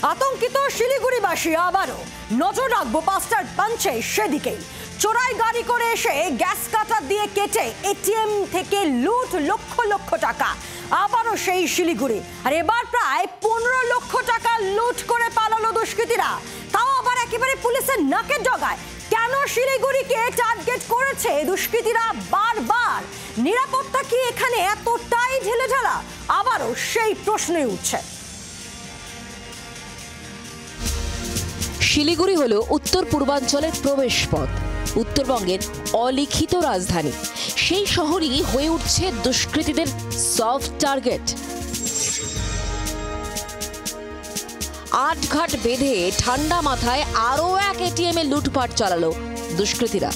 আতঙ্কিত শিলিগুড়িবাসী আবারও নজর রাখবো পাঁচটার পাঞ্চে সেদিকেই। চোরাই গাড়ি করে এসে গ্যাস কাটার দিয়ে কেটে এটিএম থেকে লুট লক্ষ লক্ষ টাকা। আবারও সেই শিলিগুড়ি, আর এবার প্রায় 15 লক্ষ টাকা লুট করে পালালো দুষ্কৃতীরা, তাও আবার একেবারে পুলিশের নাকের ডগায়। কেন শিলিগুড়িকে টার্গেট করেছে দুষ্কৃতীরা বারবার? নিরাপত্তা কি এখানে এতটাই ঢিলেঢালা? আবারও সেই প্রশ্নই উঠছে। শিলিগুড়ি হলো উত্তর পূর্বাঞ্চলের প্রবেশ পথ, উত্তরবঙ্গের অলিখিত রাজধানী। সেই শহরই হয়ে উঠছে দুষ্কৃতীদের সফট টার্গেট। আটঘাট বেঁধে ঠান্ডা মাথায় আরও এক এটিএম এ লুটপাট চালালো দুষ্কৃতীরা।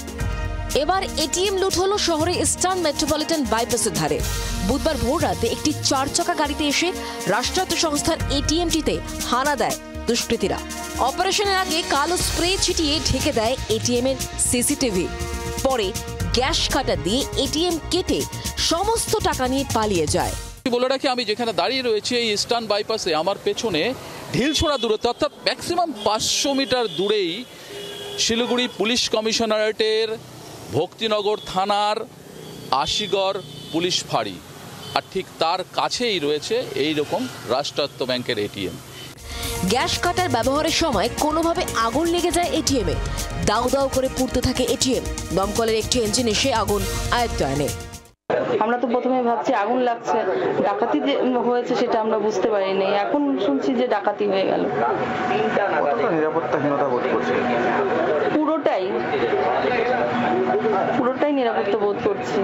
এবার এটিএম লুট হলো শহরে ইস্টার্ন মেট্রোপলিটন বাইপাসের ধারে। বুধবার ভোর রাতে একটি 4 চাকা গাড়িতে এসে রাষ্ট্রায়ত্ত সংস্থার এটিএমটিতে হানা দেয় দুষ্কৃতীরা। অপারেশনের আগে কালো স্প্রে ছিটিয়ে ঢেকে দেয় এটিএম এর সিসিটিভি। পরে গ্যাস কাটার দিয়ে এটিএম কেটে সমস্ত টাকা নিয়ে পালিয়ে যায়। বলে রাখি, আমি যেখানে দাঁড়িয়ে রয়েছি এই ইস্টার্ন বাইপাসে, আমার পেছনে ঢিলছোড়া দূরত্ব অর্থাৎ ম্যাক্সিমাম 500 মিটার দূরেই শিলিগুড়ি পুলিশ কমিশনারেটের ভক্তিনগর থানার আশিগড় পুলিশ ফাঁড়ি, আর ঠিক তার কাছেই রয়েছে এই রকম রাষ্ট্রায়ত্ত ব্যাংকের এটিএম। গ্যাস কাটার ব্যবহারের সময় কোনোভাবে আগুন লেগে যায় এটিএমে। দাউ দাউ করে পুড়তে থাকে এটিএম। দমকলের একটি ইঞ্জিন এসে আগুন আয়ত্তে আনে। আমরা তো প্রথমে ভাবছি আগুন লাগছে, ডাকাতি যে হয়েছে সেটা আমরা বুঝতে পারিনি। এখন শুনছি যে ডাকাতি হয়ে গেল। নিরাপত্তাহীনতা বোধ করছি, পুরোটাই নিরাপত্তা বোধ করছি।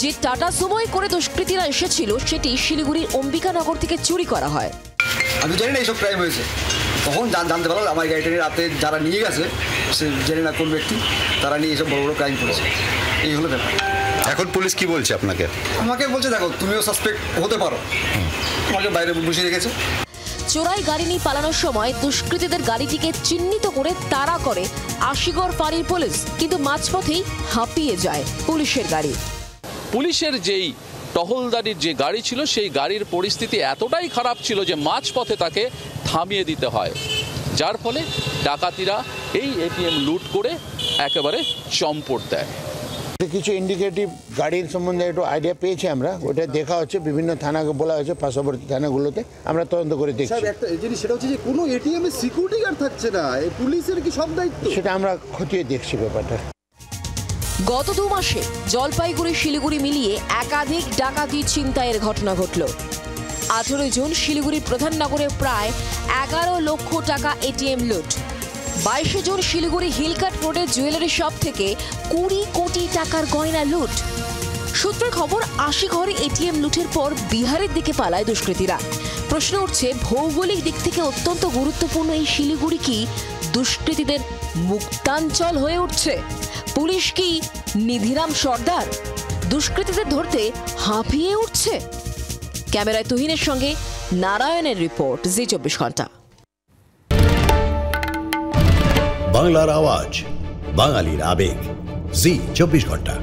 যে টাটা সুমোয় করে দুষ্কৃতীরা এসেছিল সেটি শিলিগুড়ির অম্বিকানগর থেকে চুরি করা হয়। আমি জানি না এইসব ক্রাইম হয়েছে, তখন জানতে পারলাম আমার গাড়িটা রাতে যারা নিয়ে গেছে সে জানি না কোন ব্যক্তি, তারা নিয়ে এইসব বড় বড় ক্রাইম করেছে। এই হলো ব্যাপার। এখন পুলিশ কি বলছে আপনাকে? আমাকে বলছে দেখো তুমিও সাসপেক্ট হতে পারো, আমাকে বাইরে বসিয়ে রেখেছে। চোরাই গাড়ি নিয়ে পালানোর সময় দুষ্কৃতীদের গাড়িটিকে চিহ্নিত করে তাড়া করে আশিগড় ফাঁড়ির পুলিশ, কিন্তু মাঝপথেই হাঁপিয়ে যায় পুলিশের গাড়ি। পুলিশের যেই টহলদারির যে গাড়ি ছিল সেই গাড়ির পরিস্থিতি এতটাই খারাপ ছিল যে মাঝপথে তাকে থামিয়ে দিতে হয়, যার ফলে ডাকাতিরা এই এটিএম লুট করে একেবারে চম্পট দেয়। কিছু ইন্ডিকেটিভ গাড়ির সম্বন্ধে একটু আইডিয়া পেয়েছি আমরা, ওটা দেখা হচ্ছে, বিভিন্ন থানাকে বলা হয়েছে, পার্শ্ববর্তী থানাগুলোতে আমরা তদন্ত করে দেখছি। একটা জিনিস সেটা হচ্ছে যে কোনো এটিএম এ সিকিউরিটি গার্ড থাকছে না, এই পুলিশের কি সব দায়িত্ব? সেটা আমরা খতিয়ে দেখছি ব্যাপারটা। গত 2 মাসে জলপাইগুড়ি শিলিগুড়ি মিলিয়ে একাধিক ডাকাতি ছিনতাইয়ের ঘটনা ঘটল। 18 জুন শিলিগুড়ির প্রধান নগরে প্রায় 11 লক্ষ টাকা এটিএম লুট। 22 জুন শিলিগুড়ি হিলকাট রোডের জুয়েলারি শপ থেকে 20 কোটি টাকার গয়না লুট। সূত্রের খবর, আশিগড়ে এটিএম লুটের পর বিহারের দিকে পালায় দুষ্কৃতীরা। প্রশ্ন উঠছে, ভৌগোলিক দিক থেকে অত্যন্ত গুরুত্বপূর্ণ এই শিলিগুড়ি কি দুষ্কৃতীদের মুক্তাঞ্চল হয়ে উঠছে? পুলিশ কি নিধিরাম সর্দার? দুষ্কৃতীদের ধরতে হাঁপিয়ে উঠছে? ক্যামেরায় তুহিনের সঙ্গে নারায়ণের রিপোর্ট, জি 24 ঘন্টা। বাংলার আওয়াজ, বাঙালির আবেগ, জি 24 ঘন্টা।